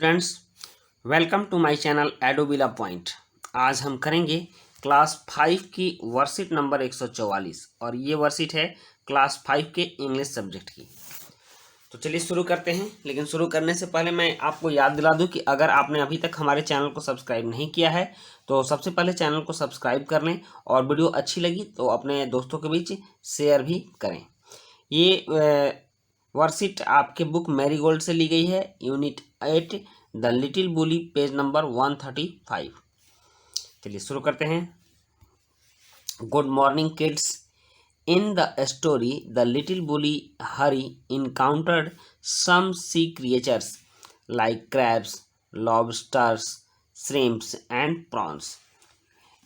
Friends, welcome to my channel एडोबिला point. आज हम करेंगे क्लास 5 की वर्कशीट नंबर 144 और ये वर्कशीट है क्लास 5 के इंग्लिश सब्जेक्ट की। तो चलिए शुरू करते हैं। लेकिन शुरू करने से पहले मैं आपको याद दिला दूं कि अगर आपने अभी तक हमारे चैनल को सब्सक्राइब नहीं किया है तो सबसे पहले चैनल को सब्सक्राइब कर लें और वीडियो अच्छी लगी तो अपने दोस्तों के बीच शेयर भी करें। ये वर्कशीट आपके बुक मैरीगोल्ड से ली गई है, unit 8 the little bully, page number 135। चलिए शुरू करते हैं। Good morning kids. In the story the little bully Hari encountered some sea creatures like crabs, lobsters, shrimps and prawns.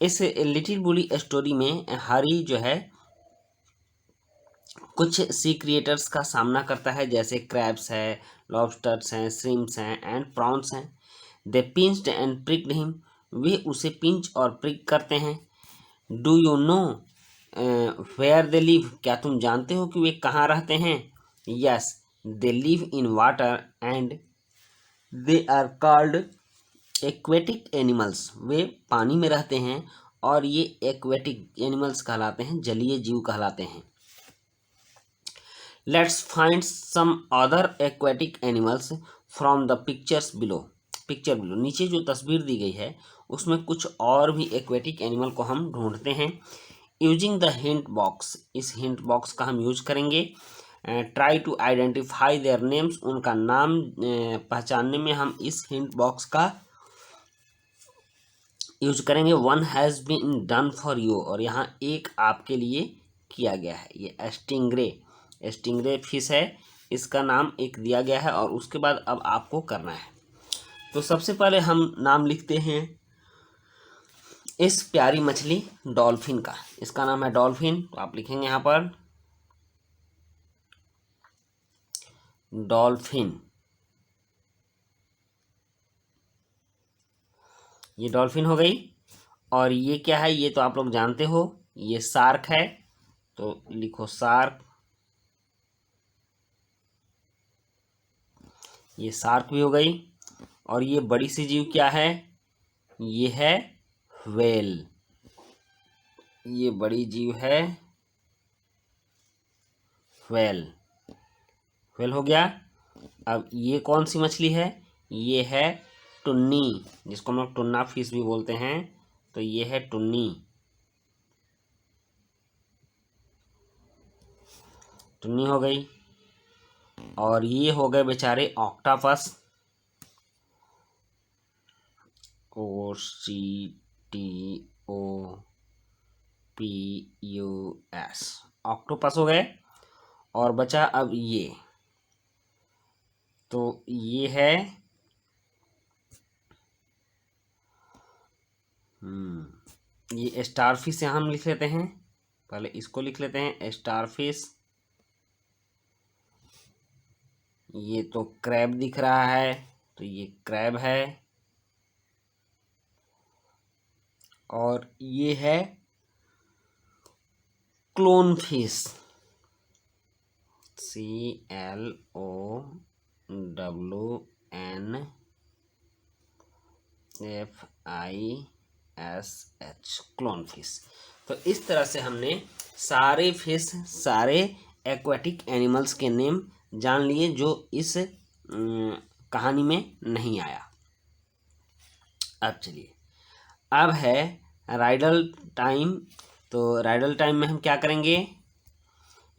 इस लिटिल बुली स्टोरी में हरी जो है कुछ सी क्रिएटर्स का सामना करता है, जैसे क्रैब्स है, लॉबस्टर्स हैं, श्रिम्प्स हैं एंड प्रॉन्स हैं। They pinched and pricked him. वे उसे पिंच और प्रिक करते हैं। Do you know where they live. क्या तुम जानते हो कि वे कहाँ रहते हैं? Yes, they live in water and they are called aquatic animals. वे पानी में रहते हैं और ये एक्वेटिक एनिमल्स कहलाते हैं, जलीय जीव कहलाते हैं। Let's find some other aquatic animals from the pictures below. Picture below, नीचे जो तस्वीर दी गई है उसमें कुछ और भी एक्वेटिक एनिमल को हम ढूंढते हैं। यूजिंग द हिंट बॉक्स, इस हिंट बॉक्स का हम यूज करेंगे। Try to identify their names, उनका नाम पहचानने में हम इस हिंट बॉक्स का यूज करेंगे। One has been done for you, और यहाँ एक आपके लिए किया गया है। ये स्टिंगरे फिश है, इसका नाम एक दिया गया है और उसके बाद अब आपको करना है। तो सबसे पहले हम नाम लिखते हैं इस प्यारी मछली डॉल्फिन का। इसका नाम है डॉल्फिन, तो आप लिखेंगे यहाँ पर डॉल्फिन। ये डॉल्फिन हो गई। और ये क्या है, ये तो आप लोग जानते हो, ये शार्क है, तो लिखो शार्क। ये शार्क भी हो गई। और ये बड़ी सी जीव क्या है, ये है व्हेल। ये बड़ी जीव है व्हेल। व्हेल हो गया। अब ये कौन सी मछली है, ये है टुन्नी, जिसको हम लोग टुन्ना फिश भी बोलते हैं, तो ये है टुन्नी। टुन्नी हो गई। और ये हो गए बेचारे ऑक्टापस, OCTOPUS, ऑक्टोपस हो गए। और बचा अब ये, तो ये है ये स्टारफिश। यहाँ हम लिख लेते हैं, पहले इसको लिख लेते हैं स्टारफिश। ये तो क्रैब दिख रहा है, तो ये क्रैब है। और ये है clown fish, CLONFISH, clown fish. तो इस तरह से हमने सारे फिश, सारे एक्वाटिक एनिमल्स के नेम जान लिए जो इस कहानी में नहीं आया। अब चलिए, अब है राइडल टाइम। तो राइडल टाइम में हम क्या करेंगे,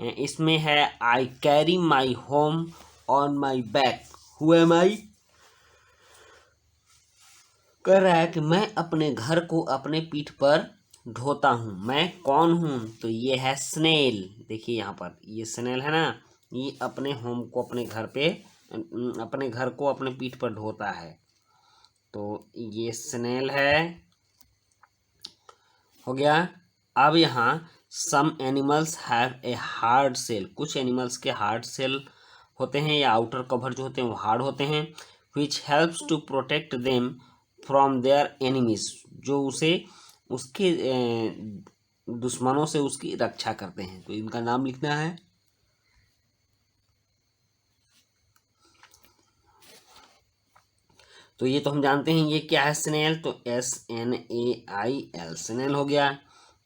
इसमें है I carry my home on my back, who am I. कह रहा है कि मैं अपने घर को अपने पीठ पर ढोता हूँ, मैं कौन हूँ, तो ये है स्नेल। देखिए यहाँ पर ये स्नेल है ना, ये अपने होम को, अपने घर पे, अपने घर को अपने पीठ पर ढोता है, तो ये स्नेल है, हो गया। अब यहाँ some animals have a hard shell, कुछ एनिमल्स के हार्ड सेल होते हैं या आउटर कवर जो होते हैं वो हार्ड होते हैं, which helps to protect them from their enemies, जो उसे उसके दुश्मनों से उसकी रक्षा करते हैं। तो इनका नाम लिखना है। तो ये तो हम जानते हैं ये क्या है स्नेल, तो SNAIL स्नेल हो गया।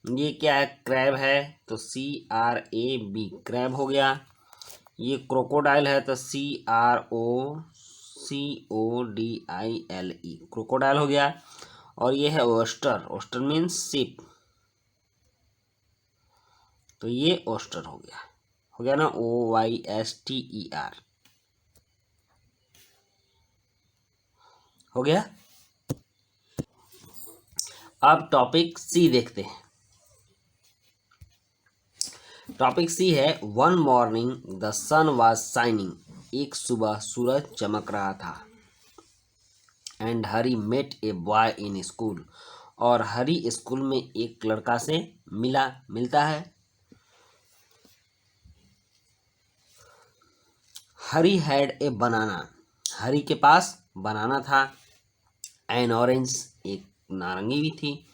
ये क्या है क्रैब है, तो CRAB क्रैब हो गया। ये क्रोकोडाइल है तो CROCODILE क्रोकोडाइल हो गया। और ये है ओस्टर, ओस्टर मीन्स शिप, तो ये ओस्टर हो गया ना, OYSTER हो गया। अब टॉपिक सी देखते हैं। टॉपिक सी है one morning the sun was shining, एक सुबह सूरज चमक रहा था। And Hari met a boy in school, और हरी स्कूल में एक लड़का से मिलता है। हरी हैड ए बनाना, हरी के पास बनाना था। एन ऑरेंज, एक नारंगी भी थी।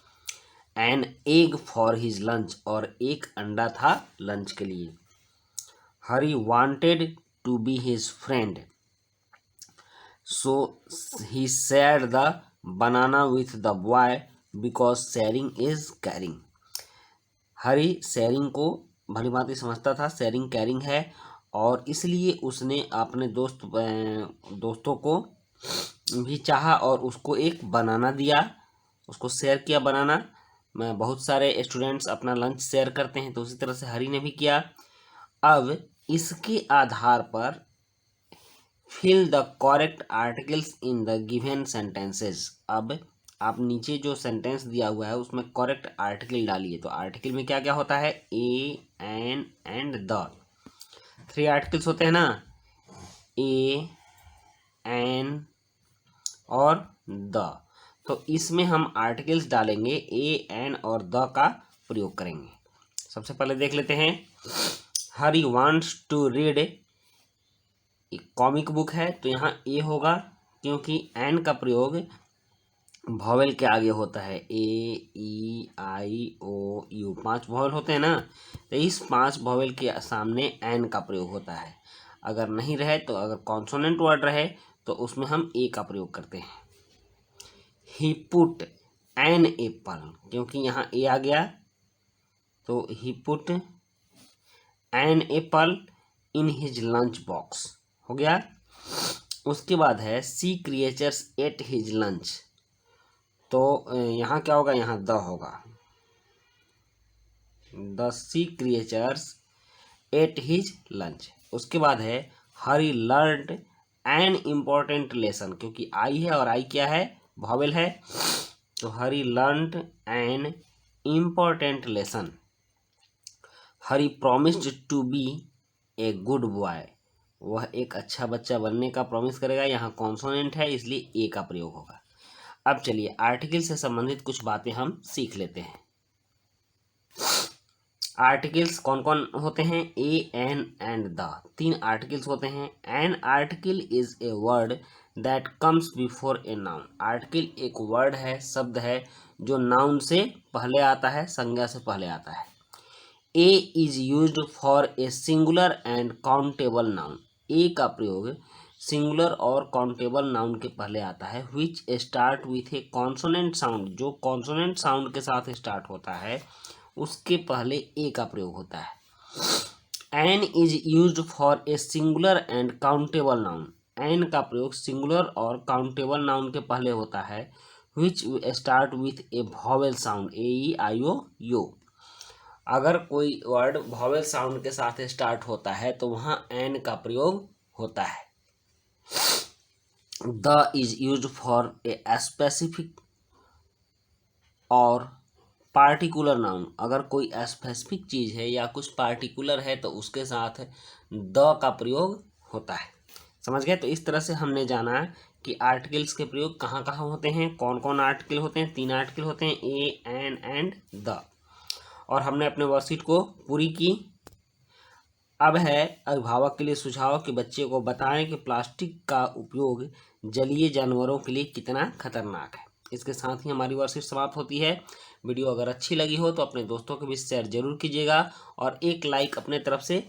An egg for his lunch, और एक अंडा था लंच के लिए। Hari wanted to be his friend, so he shared the banana with the boy because sharing is caring. Hari sharing को भली भांति समझता था, शेयरिंग कैरिंग है, और इसलिए उसने अपने दोस्तों को भी चाहा और उसको एक बनाना दिया, उसको शेयर किया बनाना। मैं बहुत सारे स्टूडेंट्स अपना लंच शेयर करते हैं, तो उसी तरह से हरी ने भी किया। अब इसके आधार पर fill the correct articles in the given sentences. अब आप नीचे जो सेंटेंस दिया हुआ है उसमें करेक्ट आर्टिकल डालिए। तो आर्टिकल में क्या क्या होता है, ए, एन एंड द, 3 आर्टिकल्स होते हैं ना, ए, एन और द। तो इसमें हम आर्टिकल्स डालेंगे, ए, एन और द का प्रयोग करेंगे। सबसे पहले देख लेते हैं, हरी वांट्स टू रीड, एक कॉमिक बुक है, तो यहाँ ए होगा क्योंकि एन का प्रयोग वॉवेल के आगे होता है। ए, E, I, O, you 5 vowel होते हैं ना, तो इस 5 वॉवेल के सामने एन का प्रयोग होता है। अगर नहीं रहे तो अगर कॉन्सोनेंट वर्ड रहे तो उसमें हम ए का प्रयोग करते हैं। ही पुट एन एप्पल, क्योंकि यहाँ ए आ गया तो he put an apple in his lunch box हो गया। उसके बाद है sea creatures ate his lunch, तो यहाँ क्या होगा, यहाँ द होगा, the sea creatures ate his lunch. उसके बाद है Hari learned an important lesson, क्योंकि आई है और आई क्या है, वॉवेल है, तो Hari learned an important lesson. Hari promised to be a good boy, वह एक अच्छा बच्चा बनने का प्रॉमिस करेगा। यहाँ कॉन्सोनेंट है इसलिए ए का प्रयोग होगा। अब चलिए आर्टिकल से संबंधित कुछ बातें हम सीख लेते हैं। आर्टिकल्स कौन कौन होते हैं, ए, एन एंड द, 3 आर्टिकल्स होते हैं। An article is a word that comes before a noun, article एक वर्ड है, शब्द है जो नाउन से पहले आता है, संज्ञा से पहले आता है। A is used for a singular and countable noun, a का प्रयोग सिंगुलर और काउंटेबल नाउन के पहले आता है। Which start with A consonant sound, जो कॉन्सोनेंट साउंड के साथ स्टार्ट होता है उसके पहले ए का प्रयोग होता है। An is used for a singular and countable noun, an का प्रयोग सिंगुलर और काउंटेबल नाउन के पहले होता है। Which start with a vowel sound, A, E, I, O, U. अगर कोई वर्ड वॉवेल साउंड के साथ स्टार्ट होता है तो वहाँ एन का प्रयोग होता है। The is used for a specific और पार्टिकुलर नाउन, अगर कोई स्पेसिफिक चीज़ है या कुछ पार्टिकुलर है तो उसके साथ द का प्रयोग होता है। समझ गए। तो इस तरह से हमने जाना कि आर्टिकल्स के प्रयोग कहाँ कहाँ होते हैं, कौन कौन आर्टिकल होते हैं। 3 आर्टिकल होते हैं, ए, एन एंड द, और हमने अपने वर्कशीट को पूरी की। अब है अभिभावक के लिए सुझाव कि बच्चे को बताएं कि प्लास्टिक का उपयोग जलीय जानवरों के लिए कितना खतरनाक है। इसके साथ ही हमारी वर्कशीट समाप्त होती है। वीडियो अगर अच्छी लगी हो तो अपने दोस्तों के बीच शेयर जरूर कीजिएगा और एक लाइक अपने तरफ से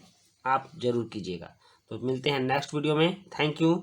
आप जरूर कीजिएगा। तो मिलते हैं नेक्स्ट वीडियो में। Thank you.